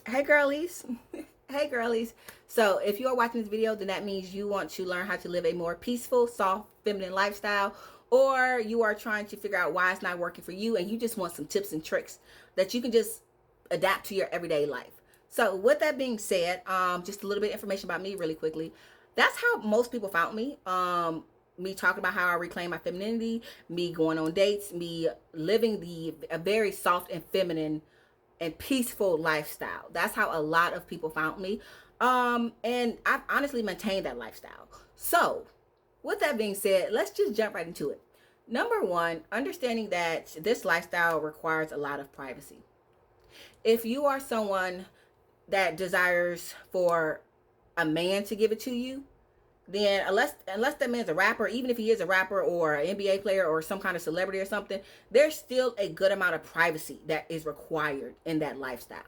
Hey girlies. Hey girlies. So if you are watching this video, then that means you want to learn how to live a more peaceful, soft, feminine lifestyle, or you are trying to figure out why it's not working for you and you just want some tips and tricks that you can just adapt to your everyday life. So with that being said, just a little bit of information about me really quickly. That's how most people found me. Me talking about how I reclaim my femininity, me going on dates, me living a very soft and feminine and peaceful lifestyle. That's how a lot of people found me. And I've honestly maintained that lifestyle. So, with that being said, let's just jump right into it. Number one, understanding that this lifestyle requires a lot of privacy. If you are someone that desires for a man to give it to you, then unless that man's a rapper, even if he is a rapper or an NBA player or some kind of celebrity or something, there's still a good amount of privacy that is required in that lifestyle,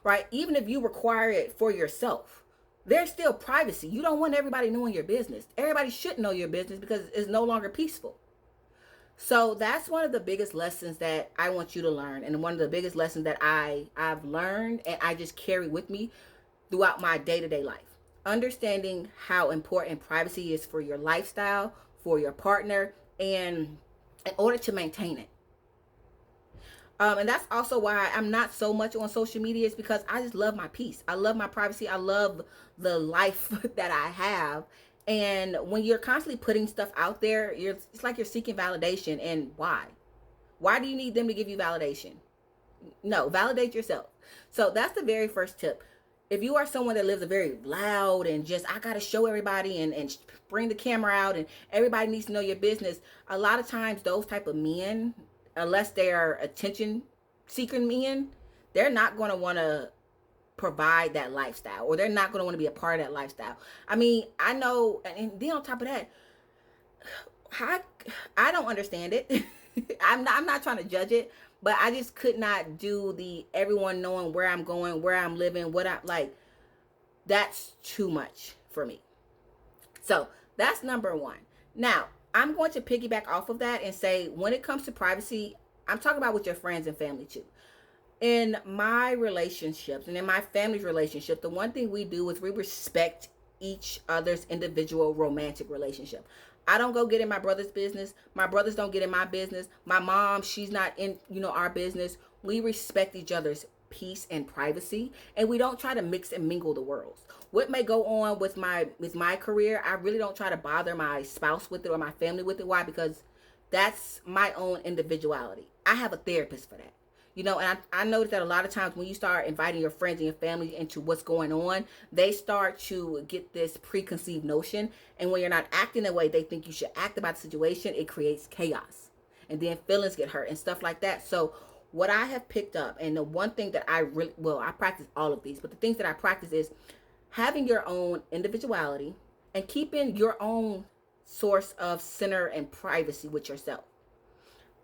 right? Even if you require it for yourself, there's still privacy. You don't want everybody knowing your business. Everybody should know your business because it's no longer peaceful. So that's one of the biggest lessons that I want you to learn, and one of the biggest lessons that I've learned and I just carry with me throughout my day-to-day life. Understanding how important privacy is for your lifestyle, for your partner, and in order to maintain it. And that's also why I'm not so much on social media, is because I just love my peace. I love my privacy. I love the life that I have. And when you're constantly putting stuff out there, it's like you're seeking validation. And why? Why do you need them to give you validation? No, validate yourself. So that's the very first tip. If you are someone that lives a very loud and just I gotta show everybody and bring the camera out and everybody needs to know your business, a lot of times those type of men, unless they are attention seeking men, they're not going to want to provide that lifestyle, or they're not going to want to be a part of that lifestyle. I mean, I know, and then on top of that, I I don't understand it. I'm not trying to judge it, but I just could not do the everyone knowing where I'm going, where I'm living, what I like. That's too much for me. So that's number one. Now, I'm going to piggyback off of that and say when it comes to privacy, I'm talking about with your friends and family too. In my relationships and in my family's relationship, the one thing we do is we respect each other's individual romantic relationship. I don't go get in my brother's business. My brothers don't get in my business. My mom, she's not in, our business. We respect each other's peace and privacy, and we don't try to mix and mingle the worlds. What may go on with my career, I really don't try to bother my spouse with it or my family with it. Why? Because that's my own individuality. I have a therapist for that. And I noticed that a lot of times when you start inviting your friends and your family into what's going on, they start to get this preconceived notion. And when you're not acting the way they think you should act about the situation, it creates chaos. And then feelings get hurt and stuff like that. So what I have picked up, and the one thing that I practice all of these, but the things that I practice is having your own individuality and keeping your own source of center and privacy with yourself.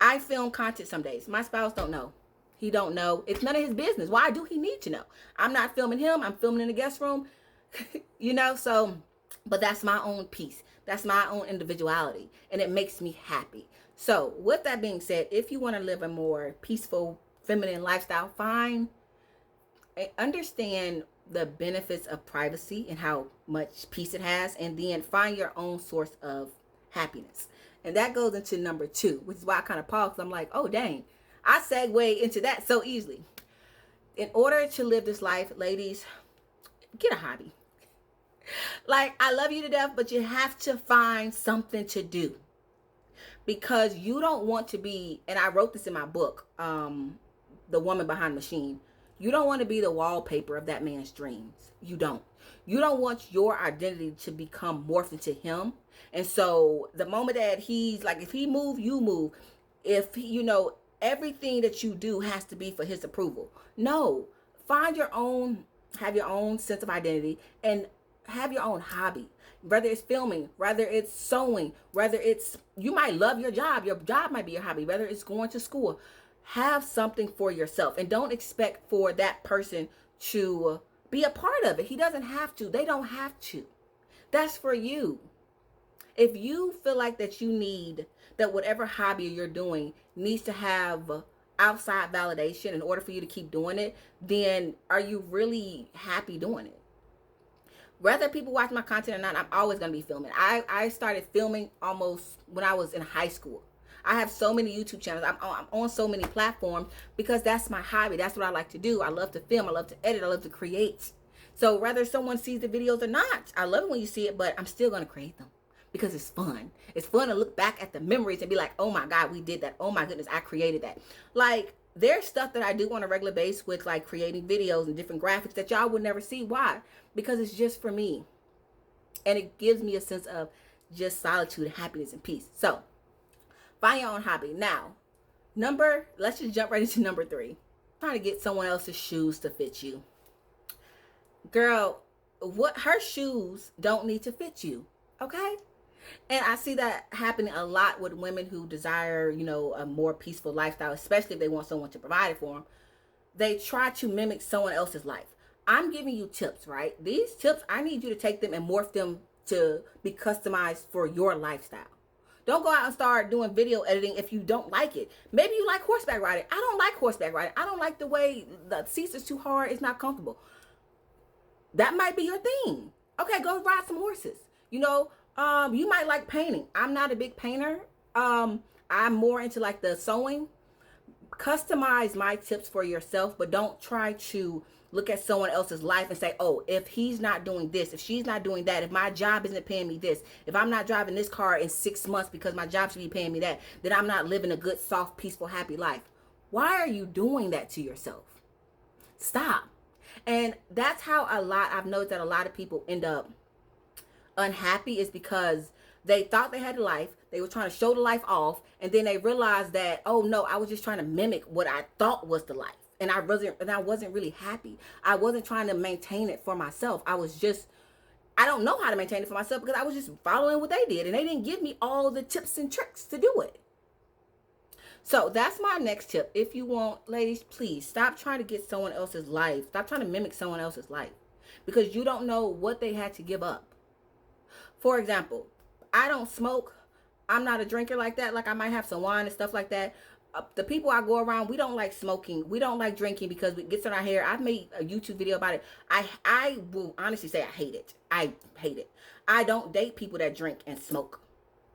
I film content some days. My spouse don't know. He don't know. It's none of his business. Why do he need to know? I'm not filming him. I'm filming in the guest room. So, but that's my own peace. That's my own individuality. And it makes me happy. So with that being said, if you want to live a more peaceful, feminine lifestyle, fine. Understand the benefits of privacy and how much peace it has. And then find your own source of happiness. And that goes into number two, which is why I kind of paused. I'm like, oh, dang. I segue into that so easily. In order to live this life, ladies, get a hobby. Like, I love you to death, but you have to find something to do. Because you don't want to be, and I wrote this in my book, The Woman Behind the Machine. You don't want to be the wallpaper of that man's dreams. You don't. You don't want your identity to become morphed into him. And so the moment that he's like, if he move, you move. If, everything that you do has to be for his approval. No, find your own, have your own sense of identity and have your own hobby. Whether it's filming, whether it's sewing, whether it's, you might love your job might be your hobby, whether it's going to school. Have something for yourself and don't expect for that person to be a part of it. He doesn't have to. They don't have to. That's for you. If you feel like that you need that whatever hobby you're doing needs to have outside validation in order for you to keep doing it, then are you really happy doing it? Whether people watch my content or not, I'm always going to be filming. I started filming almost when I was in high school. I have so many YouTube channels. I'm on so many platforms because that's my hobby. That's what I like to do. I love to film. I love to edit. I love to create. So whether someone sees the videos or not, I love it when you see it, but I'm still going to create them because it's fun. It's fun to look back at the memories and be like, oh my God, we did that. Oh my goodness, I created that. Like, there's stuff that I do on a regular basis with like creating videos and different graphics that y'all would never see. Why? Because it's just for me. And it gives me a sense of just solitude, happiness, and peace. So find your own hobby. Now, let's just jump right into number 3. Trying to get someone else's shoes to fit you. Girl, her shoes don't need to fit you. Okay? And I see that happening a lot with women who desire, a more peaceful lifestyle, especially if they want someone to provide it for them. They try to mimic someone else's life. I'm giving you tips, right? These tips, I need you to take them and morph them to be customized for your lifestyle. Don't go out and start doing video editing if you don't like it. Maybe you like horseback riding. I don't like horseback riding. I don't like the way the seats is too hard. It's not comfortable. That might be your thing. Okay, go ride some horses. You might like painting. I'm not a big painter. I'm more into like the sewing. Customize my tips for yourself, but don't try to look at someone else's life and say, oh, if he's not doing this, if she's not doing that, if my job isn't paying me this, if I'm not driving this car in 6 months because my job should be paying me that, then I'm not living a good, soft, peaceful, happy life. Why are you doing that to yourself? Stop. And that's how I've noticed that a lot of people end up unhappy, is because they thought they had a life. They were trying to show the life off. And then they realized that, oh no, I was just trying to mimic what I thought was the life. And I wasn't really happy. I wasn't trying to maintain it for myself. I don't know how to maintain it for myself because I was just following what they did. And they didn't give me all the tips and tricks to do it. So that's my next tip. If you want, ladies, please stop trying to get someone else's life. Stop trying to mimic someone else's life because you don't know what they had to give up. For example, I don't smoke. I'm not a drinker like that. Like, I might have some wine and stuff like that. The people I go around, we don't like smoking. We don't like drinking because it gets in our hair. I've made a YouTube video about it. I will honestly say I hate it. I hate it. I don't date people that drink and smoke.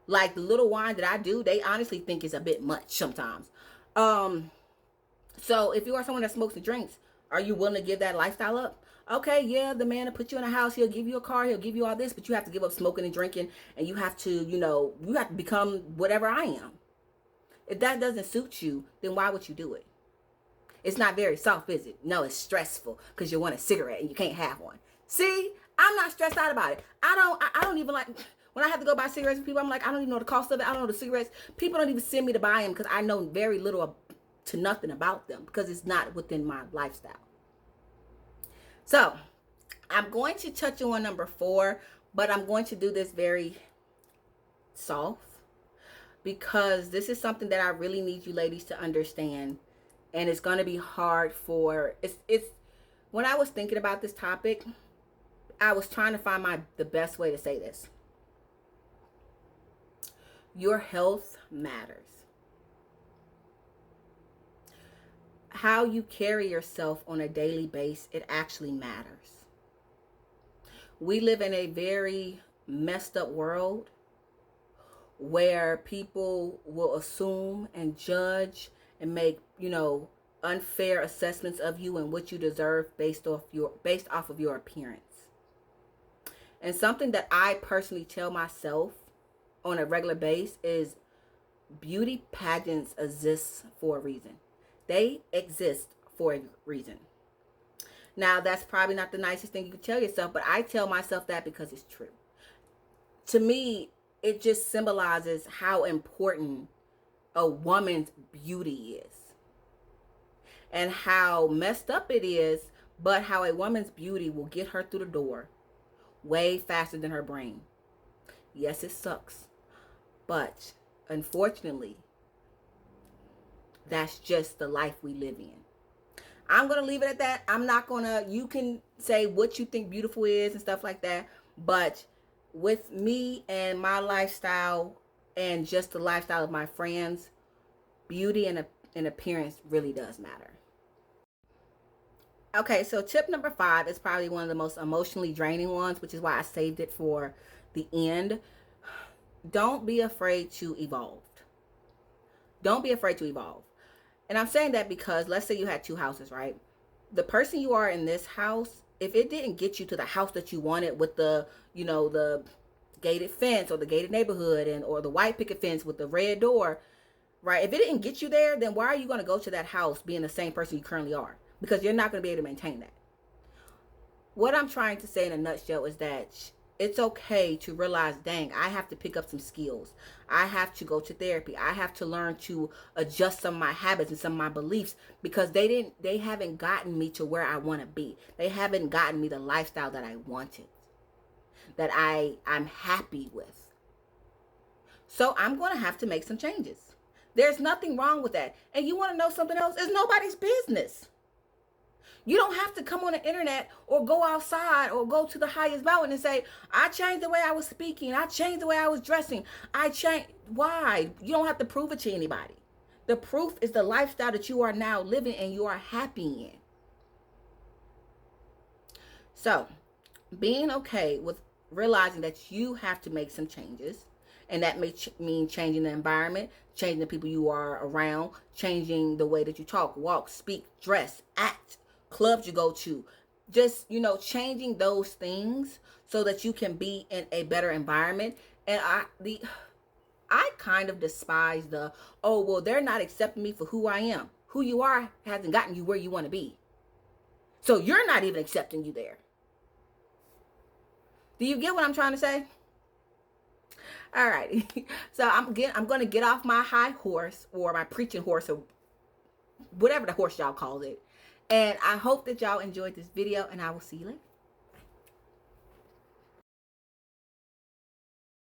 Like, the little wine that I do, they honestly think it's a bit much sometimes. So if you are someone that smokes and drinks, are you willing to give that lifestyle up? Okay, yeah, the man will put you in a house. He'll give you a car. He'll give you all this, but you have to give up smoking and drinking, and you have to, you have to become whatever I am. If that doesn't suit you, then why would you do it? It's not very soft, is it? No, it's stressful because you want a cigarette and you can't have one. See, I'm not stressed out about it. I don't even like, when I have to go buy cigarettes with people, I'm like, I don't even know the cost of it. I don't know the cigarettes. People don't even send me to buy them because I know very little to nothing about them because it's not within my lifestyle. So I'm going to touch on number 4, but I'm going to do this very soft because this is something that I really need you ladies to understand. And it's going to be hard for, it's when I was thinking about this topic, I was trying to find the best way to say this. Your health matters. How you carry yourself on a daily basis, it actually matters. We live in a very messed up world where people will assume and judge and make, unfair assessments of you and what you deserve based off of your appearance. And something that I personally tell myself on a regular basis is beauty pageants exist for a reason. They exist for a reason. Now, that's probably not the nicest thing you could tell yourself, but I tell myself that because it's true. To me, it just symbolizes how important a woman's beauty is. And how messed up it is, but how a woman's beauty will get her through the door way faster than her brain. Yes, it sucks. But unfortunately, that's just the life we live in. I'm going to leave it at that. I'm not going to, you can say what you think beautiful is and stuff like that. But with me and my lifestyle and just the lifestyle of my friends, beauty and and appearance really does matter. Okay, so tip number 5 is probably one of the most emotionally draining ones, which is why I saved it for the end. Don't be afraid to evolve. Don't be afraid to evolve. And I'm saying that because let's say you had 2 houses, right? The person you are in this house, if it didn't get you to the house that you wanted with the, the gated fence or the gated neighborhood or the white picket fence with the red door, right? If it didn't get you there, then why are you going to go to that house being the same person you currently are? Because you're not going to be able to maintain that. What I'm trying to say in a nutshell is that it's okay to realize, dang, I have to pick up some skills. I have to go to therapy. I have to learn to adjust some of my habits and some of my beliefs because they haven't gotten me to where I want to be. They haven't gotten me the lifestyle that I wanted, that I'm happy with. So I'm going to have to make some changes. There's nothing wrong with that. And you want to know something else? It's nobody's business. You don't have to come on the internet or go outside or go to the highest mountain and say, I changed the way I was speaking. I changed the way I was dressing. I changed. Why? You don't have to prove it to anybody. The proof is the lifestyle that you are now living and you are happy in. So, being okay with realizing that you have to make some changes, and that may mean changing the environment, changing the people you are around, changing the way that you talk, walk, speak, dress, act, clubs you go to, just, changing those things so that you can be in a better environment. And I kind of despise they're not accepting me for who I am. Who you are hasn't gotten you where you want to be. So you're not even accepting you there. Do you get what I'm trying to say? All right. So I'm going to get off my high horse or my preaching horse or whatever the horse y'all call it. And I hope that y'all enjoyed this video, and I will see you later.